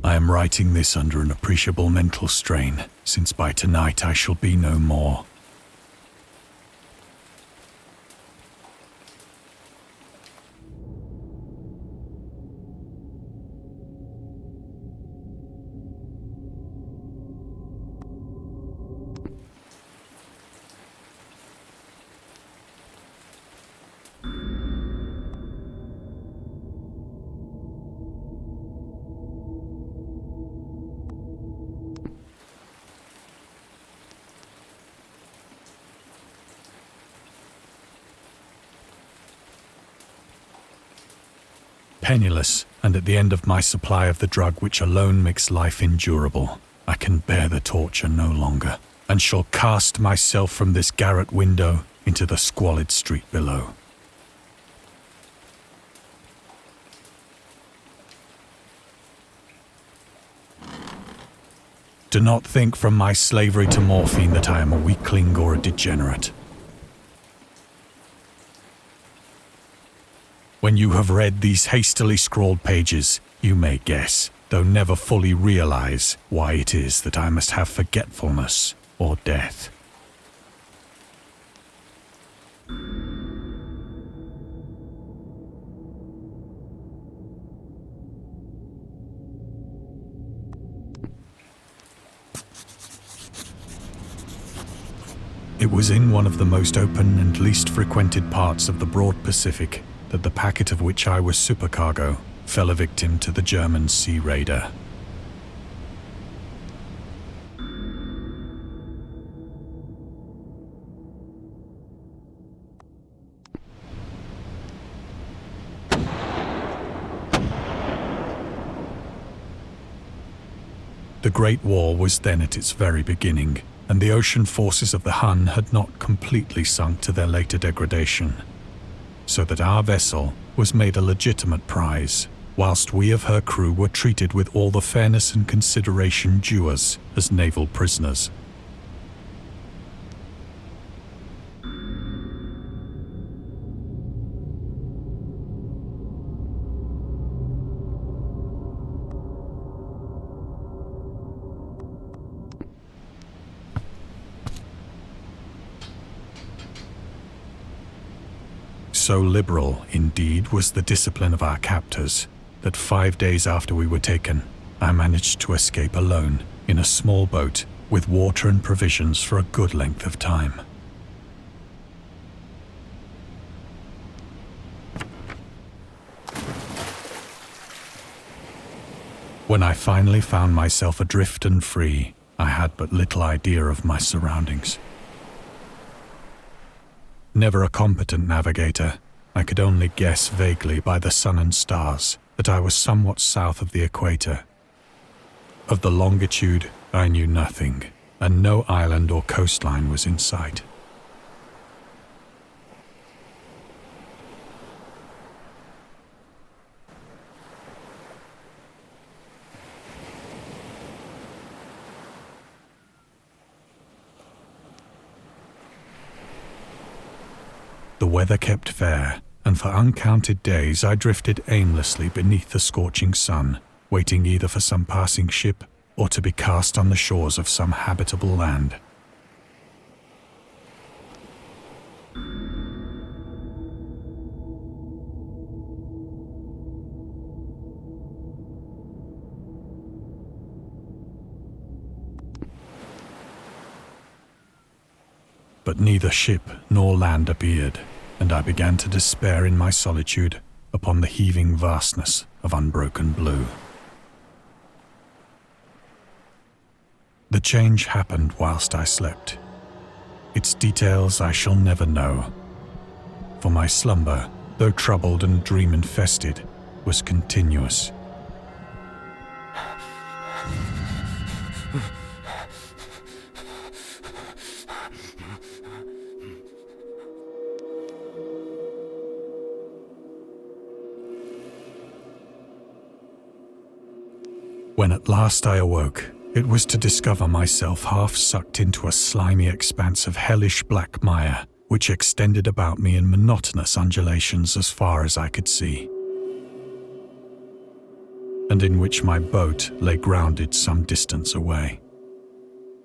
I am writing this under an appreciable mental strain, since by tonight I shall be no more. Penniless, and at the end of my supply of the drug which alone makes life endurable, I can bear the torture no longer, and shall cast myself from this garret window into the squalid street below. Do not think from my slavery to morphine that I am a weakling or a degenerate. When you have read these hastily scrawled pages, you may guess, though never fully realize, why it is that I must have forgetfulness or death. It was in one of the most open and least frequented parts of the broad Pacific that the packet of which I was supercargo fell a victim to the German sea raider. The Great War was then at its very beginning, and the ocean forces of the Hun had not completely sunk to their later degradation, so that our vessel was made a legitimate prize, whilst we of her crew were treated with all the fairness and consideration due us as naval prisoners. So liberal, indeed, was the discipline of our captors, that 5 days after we were taken, I managed to escape alone in a small boat with water and provisions for a good length of time. When I finally found myself adrift and free, I had but little idea of my surroundings. Never a competent navigator, I could only guess vaguely by the sun and stars that I was somewhat south of the equator. Of the longitude, I knew nothing, and no island or coastline was in sight. The weather kept fair, and for uncounted days I drifted aimlessly beneath the scorching sun, waiting either for some passing ship or to be cast on the shores of some habitable land. But neither ship nor land appeared, and I began to despair in my solitude upon the heaving vastness of unbroken blue. The change happened whilst I slept. Its details I shall never know, for my slumber, though troubled and dream-infested, was continuous. When at last I awoke, it was to discover myself half sucked into a slimy expanse of hellish black mire, which extended about me in monotonous undulations as far as I could see. and in which my boat lay grounded some distance away.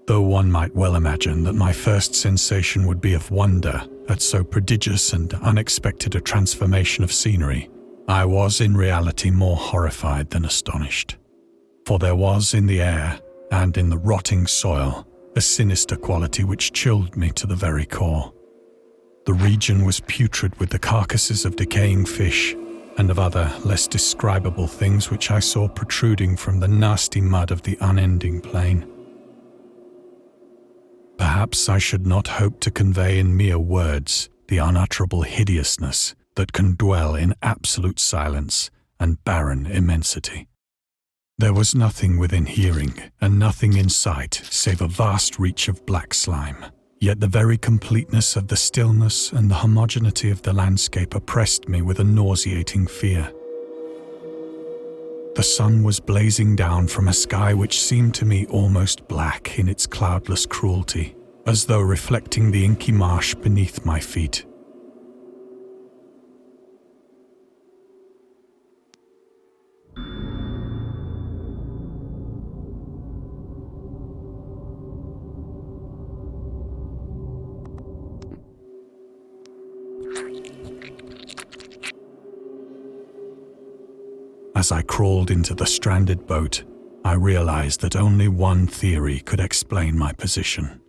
Though one might well imagine that my first sensation would be of wonder at so prodigious and unexpected a transformation of scenery, I was in reality more horrified than astonished. For there was in the air and in the rotting soil a sinister quality which chilled me to the very core. The region was putrid with the carcasses of decaying fish and of other less describable things which I saw protruding from the nasty mud of the unending plain. Perhaps I should not hope to convey in mere words the unutterable hideousness that can dwell in absolute silence and barren immensity. There was nothing within hearing and nothing in sight save a vast reach of black slime. Yet the very completeness of the stillness and the homogeneity of the landscape oppressed me with a nauseating fear. The sun was blazing down from a sky which seemed to me almost black in its cloudless cruelty, as though reflecting the inky marsh beneath my feet. As I crawled into the stranded boat, I realized that only one theory could explain my position.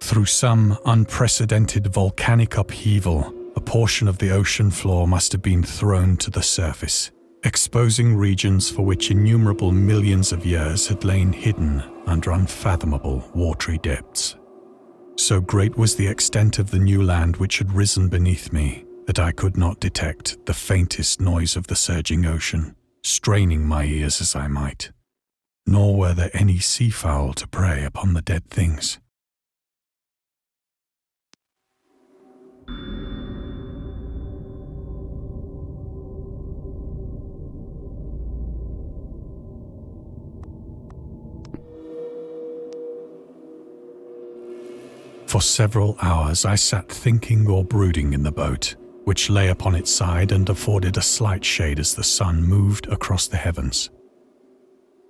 Through some unprecedented volcanic upheaval, a portion of the ocean floor must have been thrown to the surface, exposing regions for which innumerable millions of years had lain hidden under unfathomable watery depths. So great was the extent of the new land which had risen beneath me that I could not detect the faintest noise of the surging ocean, straining my ears as I might, nor were there any seafowl to prey upon the dead things. For several hours I sat thinking or brooding in the boat, which lay upon its side and afforded a slight shade as the sun moved across the heavens.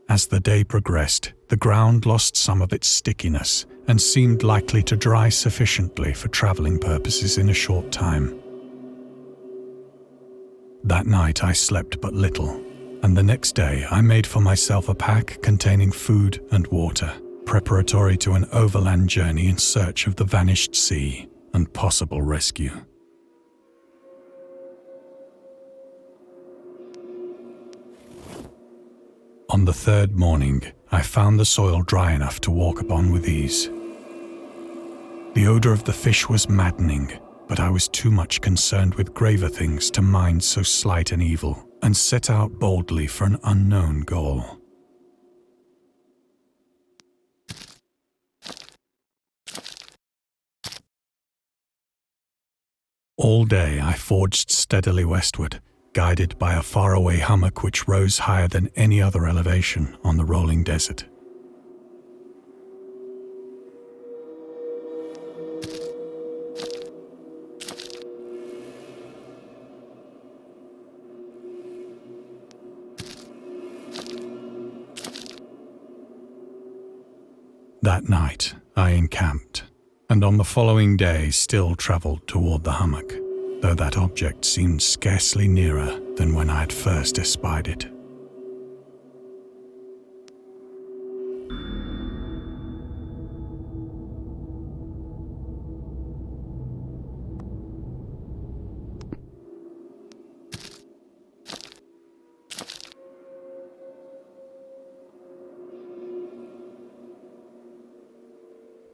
As the day progressed, the ground lost some of its stickiness and seemed likely to dry sufficiently for traveling purposes in a short time. That night I slept but little, and the next day I made for myself a pack containing food and water, preparatory to an overland journey in search of the vanished sea and possible rescue. On the third morning, I found the soil dry enough to walk upon with ease. The odor of the fish was maddening, but I was too much concerned with graver things to mind so slight an evil, and set out boldly for an unknown goal. All day I forged steadily westward, guided by a faraway hummock which rose higher than any other elevation on the rolling desert. That night I encamped, and on the following day still travelled toward the hummock, though that object seemed scarcely nearer than when I had first espied it.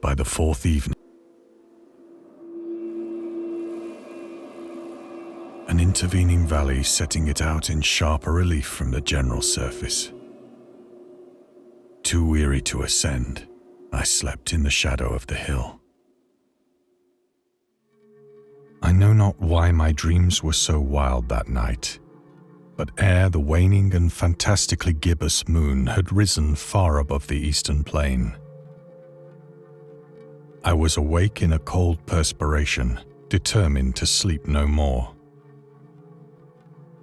By the fourth evening, an intervening valley setting it out in sharper relief from the general surface. Too weary to ascend, I slept in the shadow of the hill. I know not why my dreams were so wild that night, but ere the waning and fantastically gibbous moon had risen far above the eastern plain, I was awake in a cold perspiration, determined to sleep no more.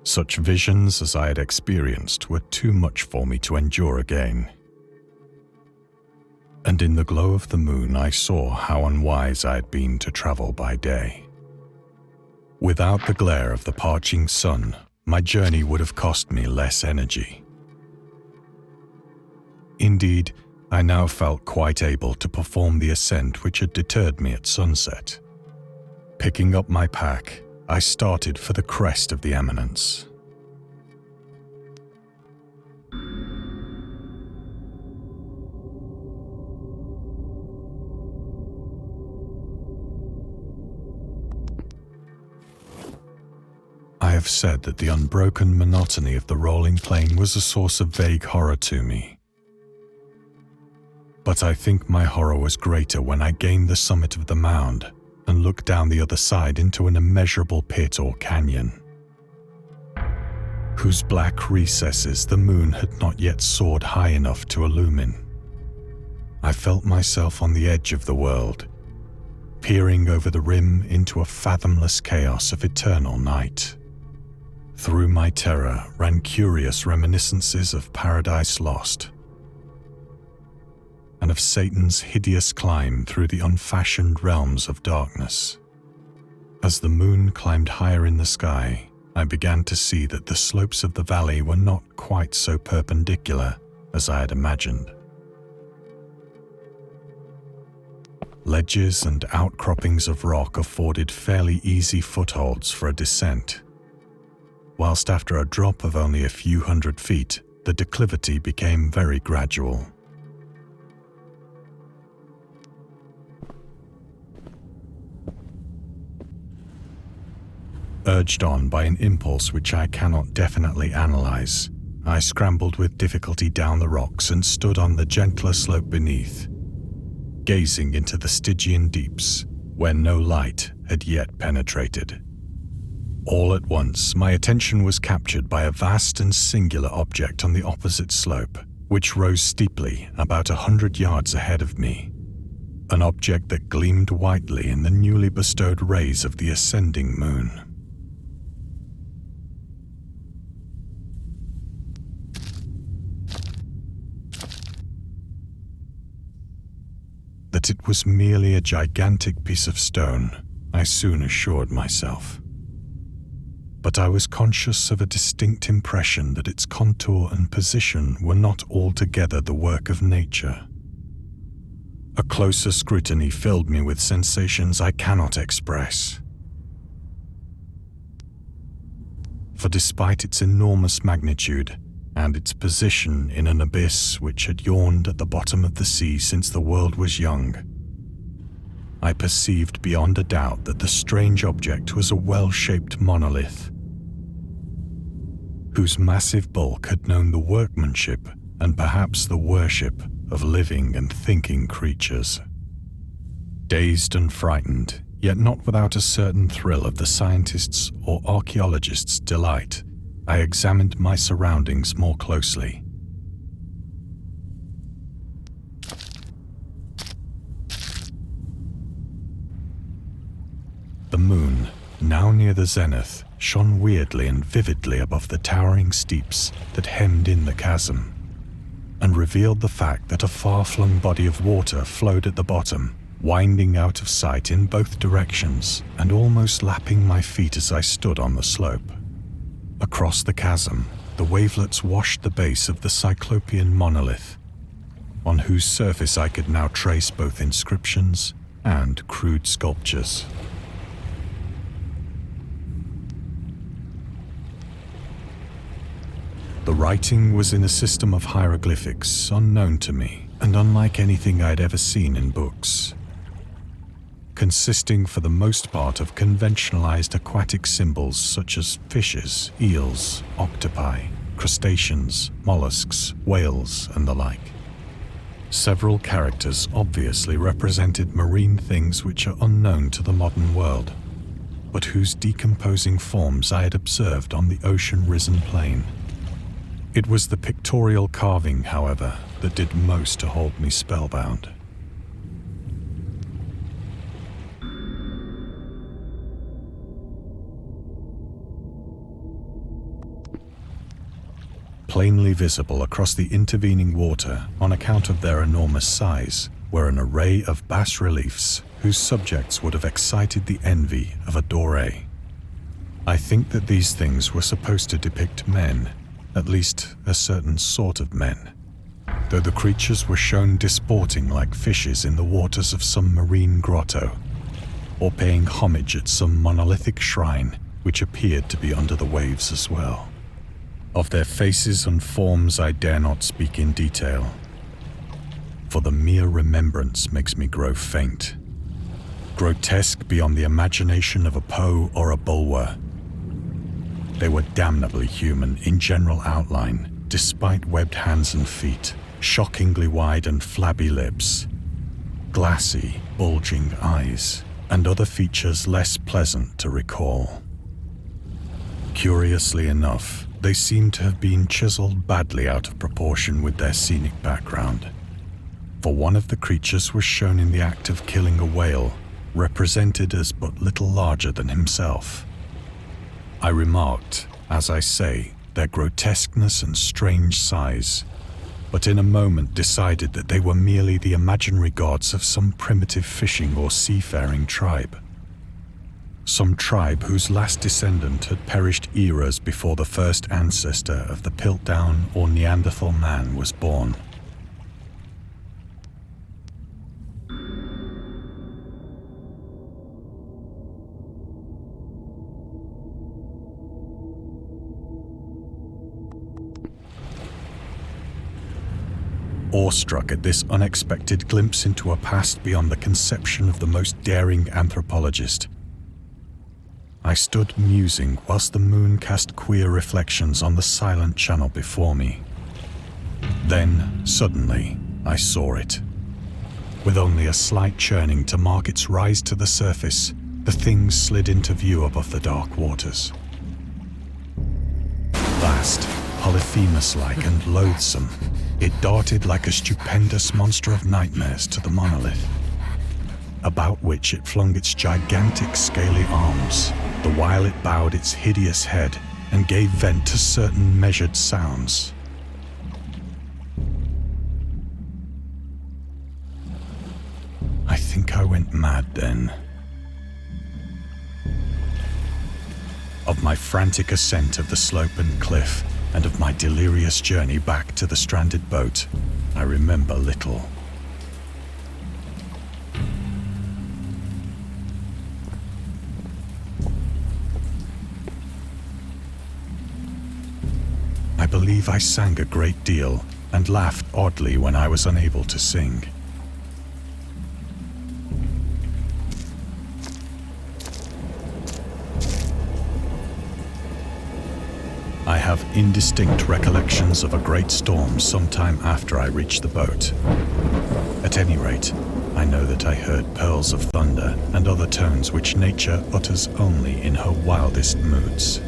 Such visions as I had experienced were too much for me to endure again. And in the glow of the moon I saw how unwise I had been to travel by day. Without the glare of the parching sun, my journey would have cost me less energy. Indeed, I now felt quite able to perform the ascent which had deterred me at sunset. Picking up my pack, I started for the crest of the eminence. I have said that the unbroken monotony of the rolling plain was a source of vague horror to me. But I think my horror was greater when I gained the summit of the mound and looked down the other side into an immeasurable pit or canyon, whose black recesses the moon had not yet soared high enough to illumine. I felt myself on the edge of the world, peering over the rim into a fathomless chaos of eternal night. Through my terror ran curious reminiscences of Paradise Lost, and of Satan's hideous climb through the unfashioned realms of darkness. As the moon climbed higher in the sky, I began to see that the slopes of the valley were not quite so perpendicular as I had imagined. Ledges and outcroppings of rock afforded fairly easy footholds for a descent, whilst after a drop of only a few hundred feet, the declivity became very gradual. Urged on by an impulse which I cannot definitely analyze, I scrambled with difficulty down the rocks and stood on the gentler slope beneath, gazing into the Stygian deeps where no light had yet penetrated. All at once, my attention was captured by a vast and singular object on the opposite slope, which rose steeply about 100 yards ahead of me. An object that gleamed whitely in the newly bestowed rays of the ascending moon. That it was merely a gigantic piece of stone, I soon assured myself. But I was conscious of a distinct impression that its contour and position were not altogether the work of nature. A closer scrutiny filled me with sensations I cannot express. For despite its enormous magnitude and its position in an abyss which had yawned at the bottom of the sea since the world was young, I perceived beyond a doubt that the strange object was a well-shaped monolith, whose massive bulk had known the workmanship and perhaps the worship of living and thinking creatures. Dazed and frightened, yet not without a certain thrill of the scientist's or archaeologist's delight, I examined my surroundings more closely. The moon, now near the zenith, shone weirdly and vividly above the towering steeps that hemmed in the chasm, and revealed the fact that a far-flung body of water flowed at the bottom, winding out of sight in both directions and almost lapping my feet as I stood on the slope. Across the chasm, the wavelets washed the base of the cyclopean monolith, on whose surface I could now trace both inscriptions and crude sculptures. The writing was in a system of hieroglyphics unknown to me and unlike anything I'd ever seen in books, consisting for the most part of conventionalized aquatic symbols such as fishes, eels, octopi, crustaceans, mollusks, whales, and the like. Several characters obviously represented marine things which are unknown to the modern world, but whose decomposing forms I had observed on the ocean-risen plain. It was the pictorial carving, however, that did most to hold me spellbound. Plainly visible across the intervening water on account of their enormous size were an array of bas-reliefs whose subjects would have excited the envy of a doré. I think that these things were supposed to depict men, at least a certain sort of men, though the creatures were shown disporting like fishes in the waters of some marine grotto, or paying homage at some monolithic shrine which appeared to be under the waves as well. Of their faces and forms I dare not speak in detail, for the mere remembrance makes me grow faint. Grotesque beyond the imagination of a Poe or a Bulwer. They were damnably human in general outline, despite webbed hands and feet, shockingly wide and flabby lips, glassy, bulging eyes, and other features less pleasant to recall. Curiously enough, they seem to have been chiseled badly out of proportion with their scenic background, for one of the creatures was shown in the act of killing a whale, represented as but little larger than himself. I remarked, as I say, their grotesqueness and strange size, but in a moment decided that they were merely the imaginary gods of some primitive fishing or seafaring tribe. Some tribe whose last descendant had perished eras before the first ancestor of the Piltdown or Neanderthal man was born. Awestruck at this unexpected glimpse into a past beyond the conception of the most daring anthropologist, I stood musing whilst the moon cast queer reflections on the silent channel before me. Then, suddenly, I saw it. With only a slight churning to mark its rise to the surface, the thing slid into view above the dark waters. Vast, Polyphemus-like and loathsome, it darted like a stupendous monster of nightmares to the monolith, about which it flung its gigantic scaly arms, the while it bowed its hideous head and gave vent to certain measured sounds. I think I went mad then. Of my frantic ascent of the slope and cliff, and of my delirious journey back to the stranded boat, I remember little. I believe I sang a great deal and laughed oddly when I was unable to sing. I have indistinct recollections of a great storm sometime after I reached the boat. At any rate, I know that I heard pearls of thunder and other tones which nature utters only in her wildest moods.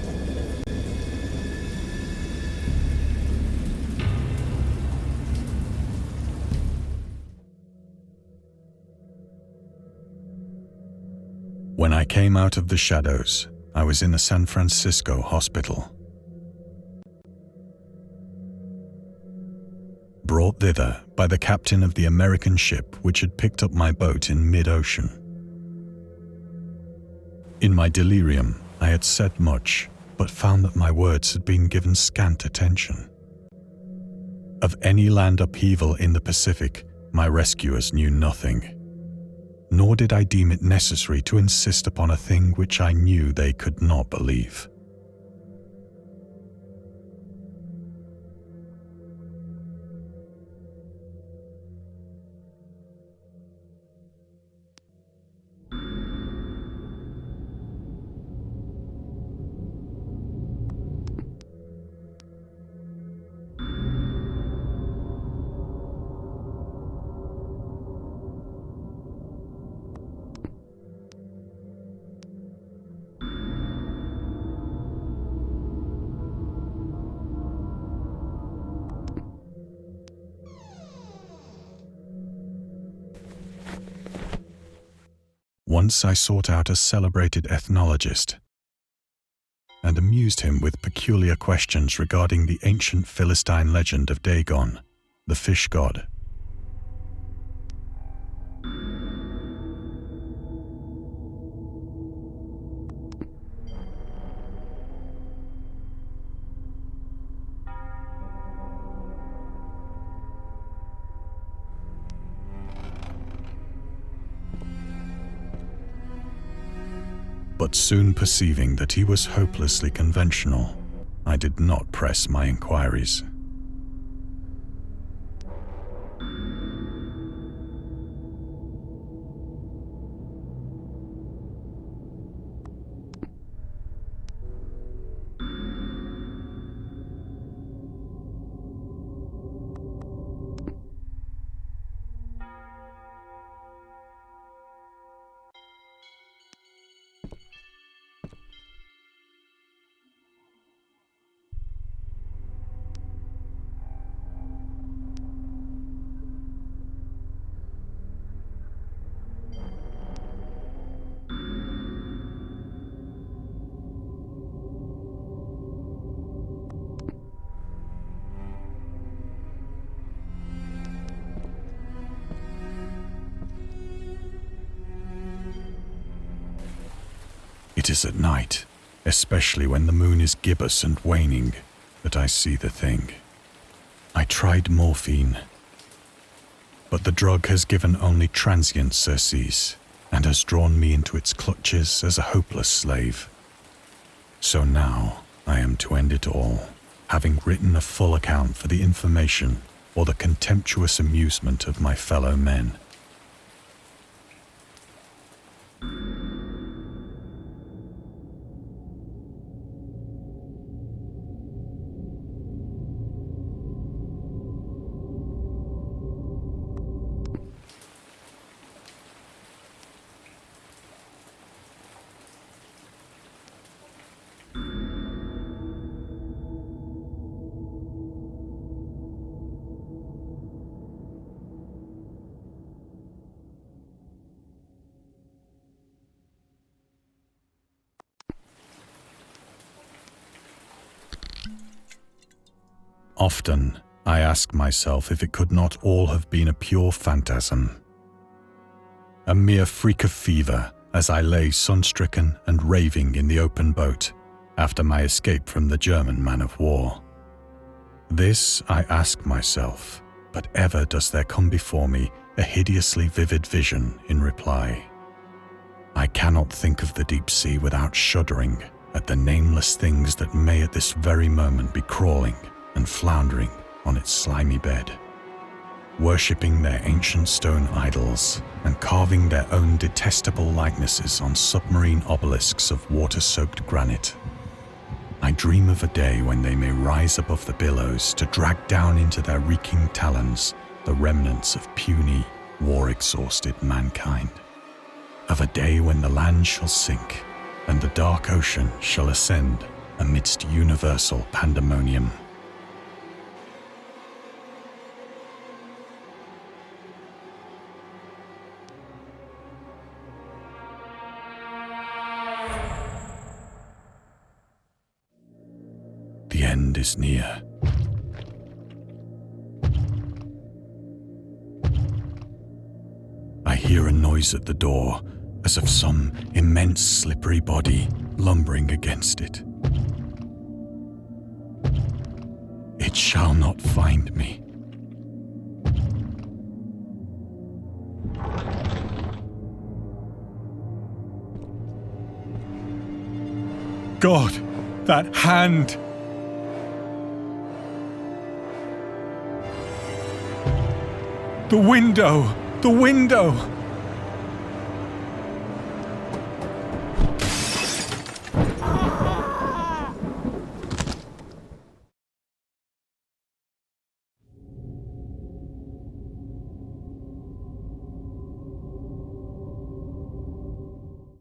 When I came out of the shadows, I was in a San Francisco hospital. Brought thither by the captain of the American ship which had picked up my boat in mid-ocean. In my delirium, I had said much, but found that my words had been given scant attention. Of any land upheaval in the Pacific, my rescuers knew nothing, nor did I deem it necessary to insist upon a thing which I knew they could not believe. Once I sought out a celebrated ethnologist, and amused him with peculiar questions regarding the ancient Philistine legend of Dagon, the fish god. But soon perceiving that he was hopelessly conventional, I did not press my inquiries. It is at night, especially when the moon is gibbous and waning, that I see the thing. I tried morphine, but the drug has given only transient surcease and has drawn me into its clutches as a hopeless slave. So now I am to end it all, having written a full account for the information or the contemptuous amusement of my fellow men. Often, I ask myself if it could not all have been a pure phantasm. A mere freak of fever as I lay sun-stricken and raving in the open boat after my escape from the German man-of-war. This I ask myself, but ever does there come before me a hideously vivid vision in reply. I cannot think of the deep sea without shuddering at the nameless things that may at this very moment be crawling and floundering on its slimy bed, worshipping their ancient stone idols and carving their own detestable likenesses on submarine obelisks of water-soaked granite. I dream of a day when they may rise above the billows to drag down into their reeking talons the remnants of puny, war-exhausted mankind. Of a day when the land shall sink and the dark ocean shall ascend amidst universal pandemonium. The end is near. I hear a noise at the door, as of some immense slippery body lumbering against it. It shall not find me. God, that hand! The window! The window!